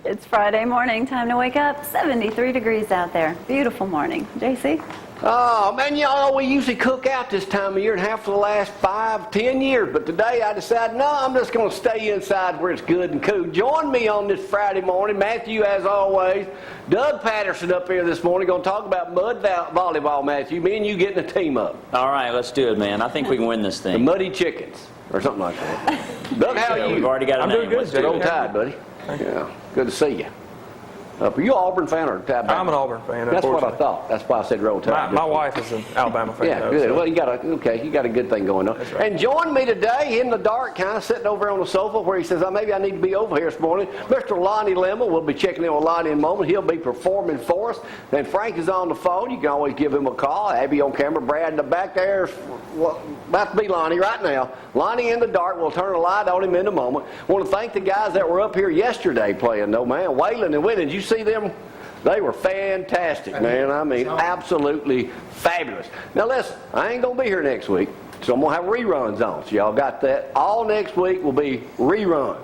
It's Friday morning, time to wake up. 73 degrees out there. Beautiful morning. JC? Oh, man, y'all know we usually cook out this time of year and have for the last 5-10 years. But today I decided, no, I'm just going to stay inside where it's good and cool. Join me on this Friday morning. Mathew, as always. Doug Patterson up here this morning going to talk about mud volleyball, Mathew. Me and you getting a team up. All right, let's do it, man. I think we can win this The thing. Muddy Chickens, or something like that. Doug, how are you? We've already got a I'm name. doing good, Let's Doug. do Roll it. Tide, buddy. Yeah, good to see you. Are you an Auburn fan or Tide? I'm an Auburn fan. That's what I unfortunately. thought. That's why I said Roll Tide. My wife is an Alabama fan. Yeah, though, good. so- Well, you got a good thing going on. That's right. And join me today in the dark, kind of sitting over on the sofa where he says, maybe I need to be over here this morning. Mr. Lonnie Lemmond. We'll be checking in with Lonnie in a moment. He'll be performing for us. Then Frank is on the phone. You can always give him a call. Abby on camera. Brad in the back there. Well, about to be Lonnie right now. Lonnie in the dark. We'll turn a light on him in a moment. Want to thank the guys that were up here yesterday playing, though, man. Waylon and Whitney. Did you see them? They were fantastic, man. I mean, absolutely fabulous. Now, listen, I ain't going to be here next week, so I'm going to have reruns on. So y'all got that. All next week will be reruns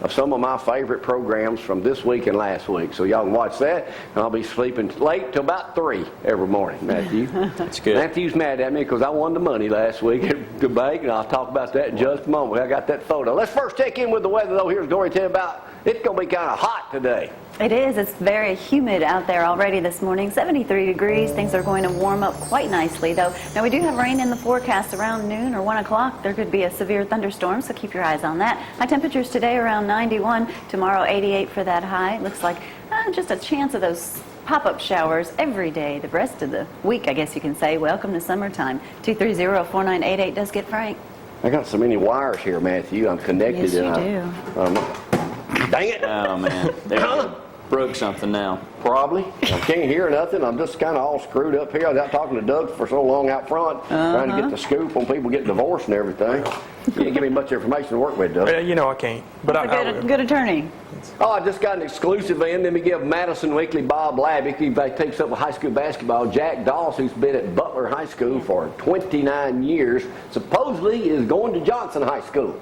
of some of my favorite programs from this week and last week. So y'all can watch that. And I'll be sleeping late till about 3 every morning, Matthew. That's good. Matthew's mad at me because I won the money last week at the bank, and I'll talk about that in just a moment. I got that photo. Let's first check in with the weather, though. Here's Gloria tell you about it's going to be kind of hot today. It is. It's very humid out there already this morning. 73 degrees. Things are going to warm up quite nicely, though. Now, we do have rain in the forecast around noon or 1 o'clock. There could be a severe thunderstorm, so keep your eyes on that. High temperatures today around 91. Tomorrow, 88 for that high. Looks like just a chance of those pop-up showers every day. The rest of the week, I guess you can say. Welcome to summertime. 230-4988 does get Frank. I got so many wires here, Matthew. I'm connected. Yes, you and dang it. Oh, man. There broke something now. Probably. I can't hear nothing. I'm just kind of all screwed up here. I was out talking to Doug for so long out front, trying to get the scoop on people getting divorced and everything. You didn't give me much information to work with, Doug. You know I can't, but I That's a will. good attorney. Oh, I just got an exclusive in. Let me give Madison Weekly Bob Labbick. He takes up with high school basketball. Jack Doss, who's been at Butler High School for 29 years, supposedly is going to Johnson High School.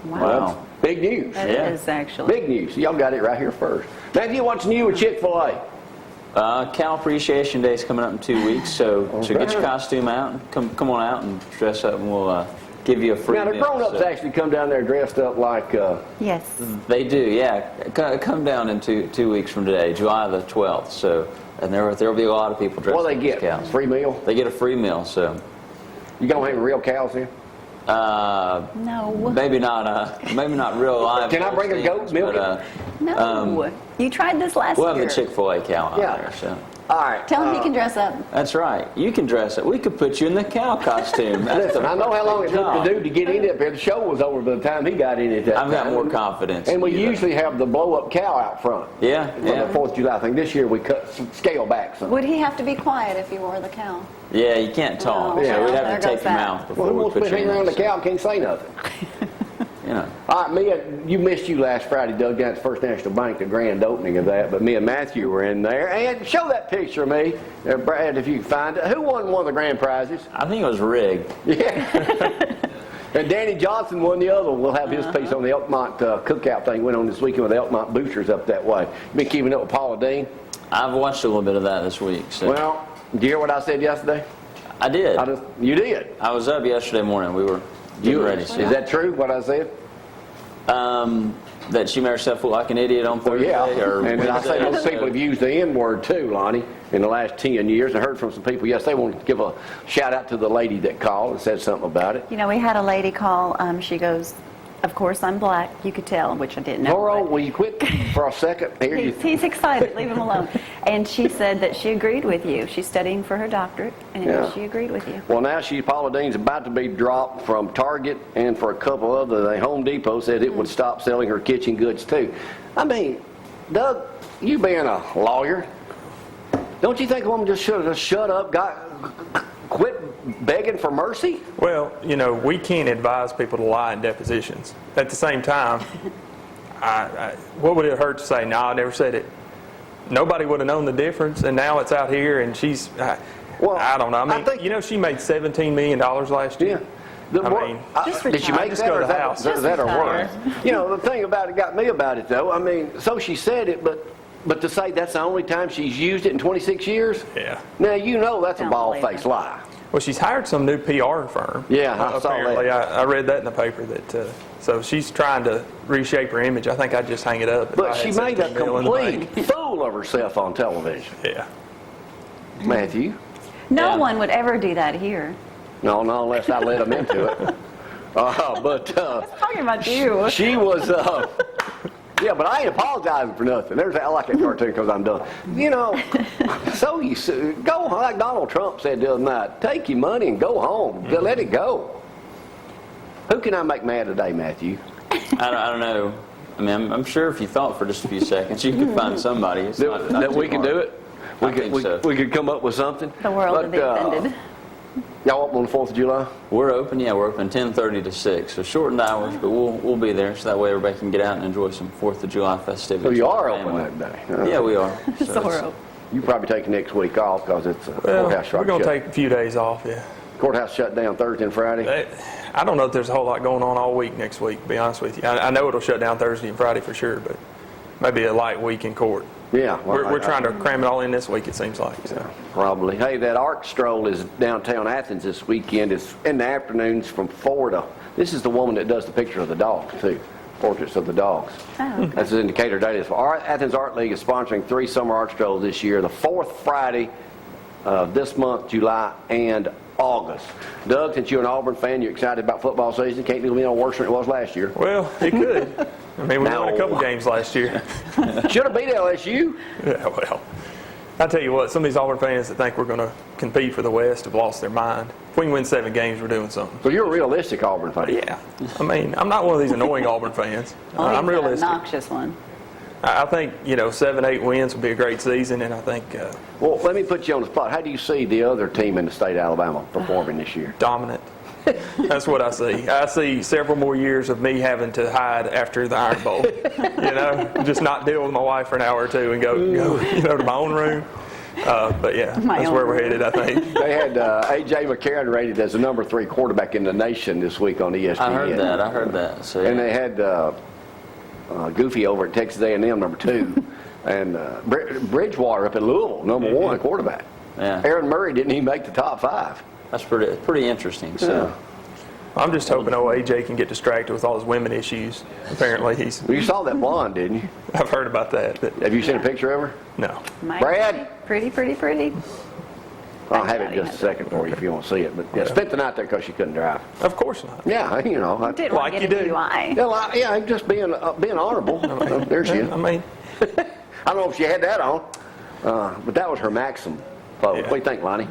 Wow. Big news. That Yeah. is, actually. Big news. Y'all got it right here first. Matthew, what's new with Chick-fil-A? Cal Appreciation Day is coming up in 2 weeks, so get your costume out and come on out and dress up, and we'll give you a free Now, the meal. grown-ups So actually come down there dressed up like... Yes. they do, yeah. Come down in 2 weeks from today, July the 12th. So, and there'll be a lot of people dressed what do up they as get? cows. Free meal? They get a free meal, so You gonna hang real cows in? No. maybe not real live. Can I bring a goat milk? But, No. You tried this last we'll have year. the Chick-fil-A cow out Yeah. there. So All right. Tell him he can dress up. that's right. You can dress it. We could put you in the cow costume. Listen, I know how long it took job. to do to get in it, but the show was over by the time he got in it. That I've got time. more confidence. And we in you, though. usually have the blow-up cow out front. Yeah, For yeah. the 4th of July. I think this year we scale back some. Would he have to be quiet if he wore the cow? Yeah, you can't talk. Oh, so yeah. we'd There have to goes take your that. mouth Well, before who we wants to put you hang in. around the So, cow and can't say nothing? you know. All right, you missed you last Friday, Doug, down at the First National Bank, the grand opening of that, but me and Matthew were in there. And show that picture of me, Brad, if you can find it. Who won one of the grand prizes? I think it was rigged. Yeah. And Danny Johnson won the other one. We'll have his piece on the Elkmont cookout thing went on this weekend with the Elkmont boosters up that way. You been keeping up with Paula Dean? I've watched a little bit of that this week. So Well, did you hear what I said yesterday? I did. You did. I was up yesterday morning. We were getting ready. Is that true, what I said? That she made herself look like an idiot on Thursday Yeah, or and I say Wednesday. those people have used the N-word too, Lonnie, in the last 10 years. I heard from some people yesterday. They want to give a shout out to the lady that called and said something about it. You know, we had a lady call. She goes, "Of course I'm black." You could tell, which I didn't know. Laurel, but will you quit for a second? Here you. he's excited. Leave him alone. And she said that she agreed with you. She's studying for her doctorate, and Yeah. she agreed with you. Well, now Paula Dean's about to be dropped from Target and for a couple other. The Home Depot said it would stop selling her kitchen goods too. I mean, Doug, you being a lawyer, don't you think a woman just should have just shut up, quit begging for mercy? Well, you know, we can't advise people to lie in depositions. At the same time, what would it hurt to say, no, I never said it? Nobody would have known the difference, and now it's out here, and she's, Well, I don't know. I mean, I think- you know, she made $17 million last year. Just did she retire. make Just that, go or to is the that, house. is that her retire. word? You know, the thing about it got me about it, though, I mean, so she said it, but to say that's the only time she's used it in 26 years? Yeah. Now, you know that's a Don't believe bald-faced it. lie. Well, she's hired some new PR firm. Yeah, I saw apparently. that. I read that in the paper that. So she's trying to reshape her image. I think I'd just hang it up. if But I had she made a $17 million in the complete bank. fool of herself on television. Yeah. Matthew? No Yeah. one would ever do that here. No, unless I let them into it. Talking about you. She was, yeah, but I ain't apologizing for nothing. I like that cartoon because I'm done. You know, so go like Donald Trump said the other night. Take your money and go home. Just let it go. Who can I make mad today, Matthew? I don't know. I mean, I'm sure if you thought for just a few seconds, you could find somebody. It's not That too we can hard. do it? I think so. We could come up with something? The world But, would be offended. Y'all open on the 4th of July? We're open, yeah. We're open 10:30 to 6, so shortened hours, but we'll be there, so that way everybody can get out and enjoy some 4th of July festivities. So you with are the open family. that day? Yeah, we are. So we're it's- open. You probably taking next week off because it's a Well, courthouse we're going to shut. take a few days off, yeah. Courthouse shut down Thursday and Friday. I don't know if there's a whole lot going on all week next week, to be honest with you. I know it'll shut down Thursday and Friday for sure, but maybe a light week in court. Yeah. well, We're trying to cram it all in this week, it seems like. So. Probably. Hey, that art stroll is downtown Athens this weekend. It's in the afternoons from 4 to... This is the woman that does the picture of the dogs, too. Portraits of the dogs. Oh, okay. That's an indicator date. Athens Art League is sponsoring 3 summer art strolls this year. The 4th Friday of this month, July, and August. Doug, since you're an Auburn fan, you're excited about football season. Can't do any worse than it was last year. Well, it could. I mean, we won a couple No. games last year. Should have beat LSU. Yeah, well, I tell you what, some of these Auburn fans that think we're going to compete for the West have lost their mind. If we can win 7 games, we're doing something. So you're a realistic Auburn fan. Yeah, I mean, I'm not one of these annoying Auburn fans. Well, I'm he's an realistic. obnoxious one. I think 7, 8 wins would be a great season, and I think Well, let me put you on the spot. How do you see the other team in the state of Alabama performing this year? dominant. That's what I see. I see several more years of me having to hide after the Iron Bowl. Just not deal with my wife for an hour or two and go to my own room. But yeah, My that's own where we're room. headed, I think. They had A.J. McCarron rated as the number 3 quarterback in the nation this week on ESPN. I heard that. So, And they had Goofy over at Texas A&M, number 2. And Bridgewater up in Louisville, number 1 quarterback. Yeah. Aaron Murray didn't even make the top 5. that's pretty interesting. So. I'm just hoping AJ can get distracted with all his women issues. Apparently, Well, you saw that blonde, didn't you? I've heard about that. But Have you seen a picture of her? no. Might Brad? be pretty. I'll have it in just a second for you if you want to see it. But yeah, spent the night there because she couldn't drive. Of course not. Yeah, I Didn't want to Like get you a do. DUI. Yeah, I'm just being honorable. There she is. I mean, I don't know if she had that on, but that was her Maxim. What do you think, Lonnie?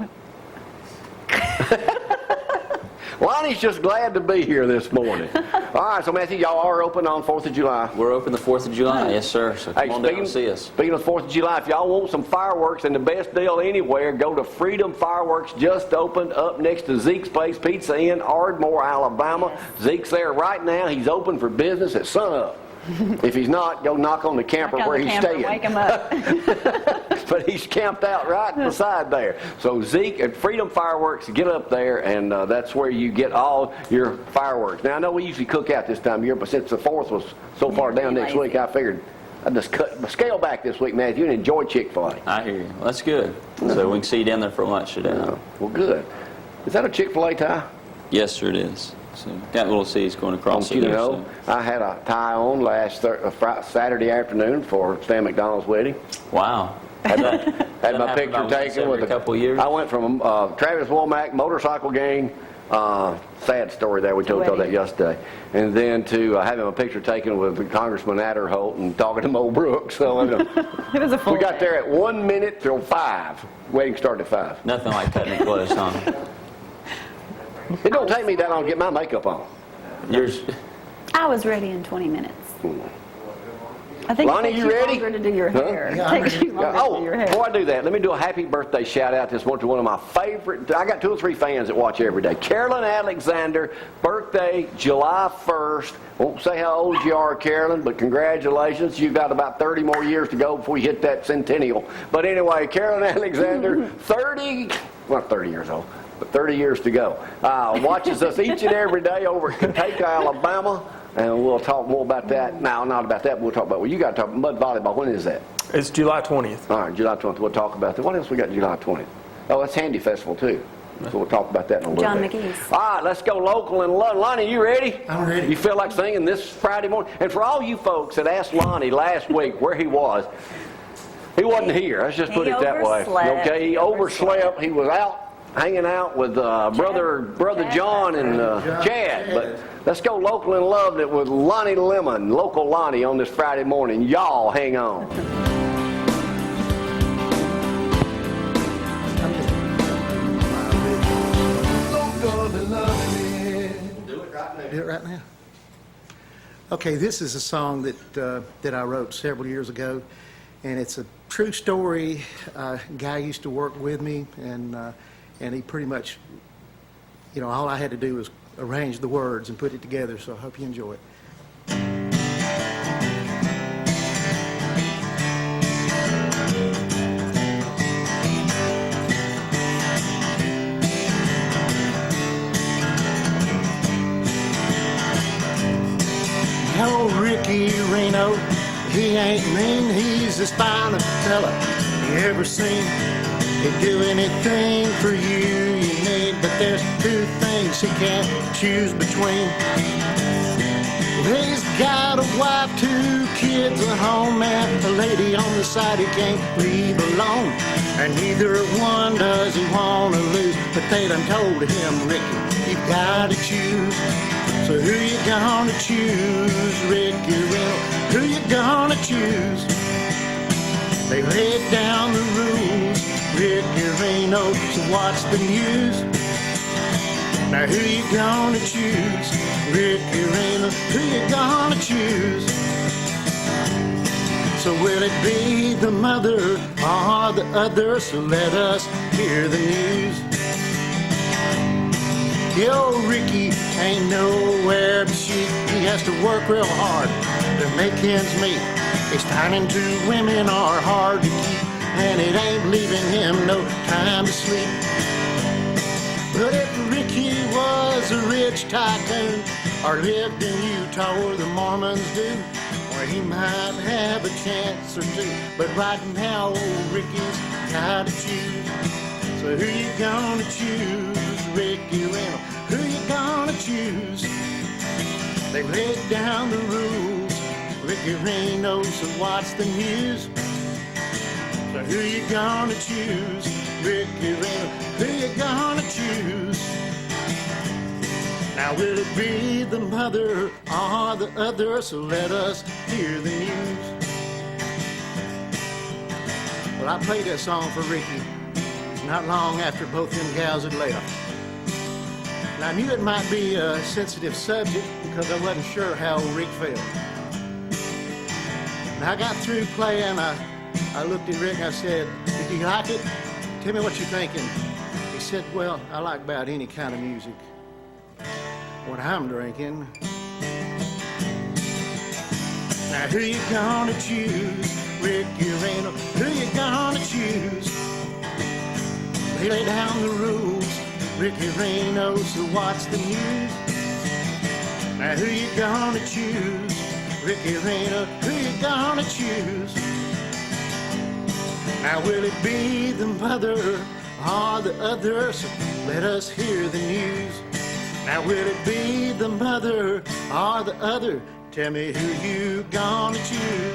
Lonnie's just glad to be here this morning. All right, so Matthew, y'all are open on 4th of July. We're open the 4th of July, yes, sir. So come on down and see us. Speaking of 4th of July, if y'all want some fireworks and the best deal anywhere, go to Freedom Fireworks, just opened up next to Zeke's Place Pizza in Ardmore, Alabama. Zeke's there right now. He's open for business at sunup. If he's not, go knock on the camper where he's staying. Wake him up. But he's camped out right beside there. So Zeke at Freedom Fireworks, get up there, and that's where you get all your fireworks. Now, I know we usually cook out this time of year, but since the 4th was so far down next week, I figured I'd just scale back this week, Matthew, and enjoy Chick-fil-A. I hear you. Well, that's good. So we can see you down there for lunch today. Well, good. Is that a Chick-fil-A tie? Yes, sir, it is. So got little C's going across Don't you it there, know, I had a tie on last Saturday afternoon for Stan McDonald's wedding. so- Wow. Had my happen picture about once taken with every couple of years? I went from Travis Womack motorcycle gang. Sad story there. We told that yesterday, and then to having a picture taken with Congressman Adderholt and talking to Mo Brooks. So It was a full we got day. there at 1 minute till 5. Wedding started at 5. Nothing like cutting it close, huh? It don't take me that long to get my makeup on. Yours. I was ready in 20 minutes. I think Lonnie, it takes you you ready? longer to do your Huh? hair. Yeah, I'm It takes ready. you longer to Oh, do your hair. before I do that, let me do a happy birthday shout out this morning to one of my favorite. I got 2 or 3 fans that watch every day. Carolyn Alexander, birthday July 1st. Won't say how old you are, Carolyn, but congratulations. You've got about 30 more years to go before you hit that centennial. But anyway, Carolyn Alexander, 30, well, not 30 years old. but 30 years to go. Watches us each and every day over at Kentucky, Alabama, and we'll talk more about that. No, not about that. We'll talk about, well, you got to talk mud volleyball. When is that? It's July 20th. All right, July 20th. We'll talk about that. What else we got July 20th? Oh, that's Handy Festival, too. So we'll talk about that in a little John bit. McGee's. All right, let's go local and Lonnie, you ready? I'm ready. You feel like singing this Friday morning? And for all you folks that asked Lonnie last week where he wasn't here. Let's just put it that way. overslept. Okay, he overslept. He was out hanging out with brother John and Chad. But let's go local and loved it with Lonnie Lemmond, local Lonnie, on this Friday morning. Y'all hang on. Do it right now. Okay, this is a song that I wrote several years ago, and it's a true story. A guy used to work with me, and he pretty much, all I had to do was arrange the words and put it together. So I hope you enjoy it. Oh, Ricky Reno, he ain't mean, he's as fine a fella you ever seen. He'd do anything for you need, but there's two things he can't choose between. He's got a wife, 2 kids at home, and a lady on the side he can't leave alone. And neither one does he want to lose, but they done told him, Ricky, you've got to choose. So who you gonna choose, Ricky Reno? Who you gonna choose? They laid down the rules, Ricky Reno, so watch the news. Now who you gonna choose, Ricky Reno? Who you gonna choose? So will it be the mother or the other? So let us hear the news. The old Ricky ain't nowhere but cheap. He has to work real hard to make ends meet. He's finding 2 women are hard to keep, and it ain't leaving him no time to sleep. But if Ricky was a rich tycoon or lived in Utah where the Mormons do, or he might have a chance or two. But right now, old Ricky's got to choose. So who you gonna choose, Ricky Reno? Who you gonna choose? They laid down the rules, Ricky Reno, so watch the news. So who you gonna choose, Ricky Reno? Who you gonna choose? Now will it be the mother or the other? So let us hear the news. Well, I played that song for Ricky not long after both them gals had left. And I knew it might be a sensitive subject because I wasn't sure how old Rick felt. And I got through playing, I looked at Rick and I said, "Did you like it? Tell me what you're thinking." He said, "Well, I like about any kind of music. What I'm drinking." Now who you gonna choose, Ricky Reno? Who you gonna choose? They lay down the rules, Ricky Reno, so watch the news. Now who you gonna choose, Ricky Reno? Who you gonna choose? Now will it be the mother or the other? So let us hear the news. Now will it be the mother or the other? Tell me who you gonna choose.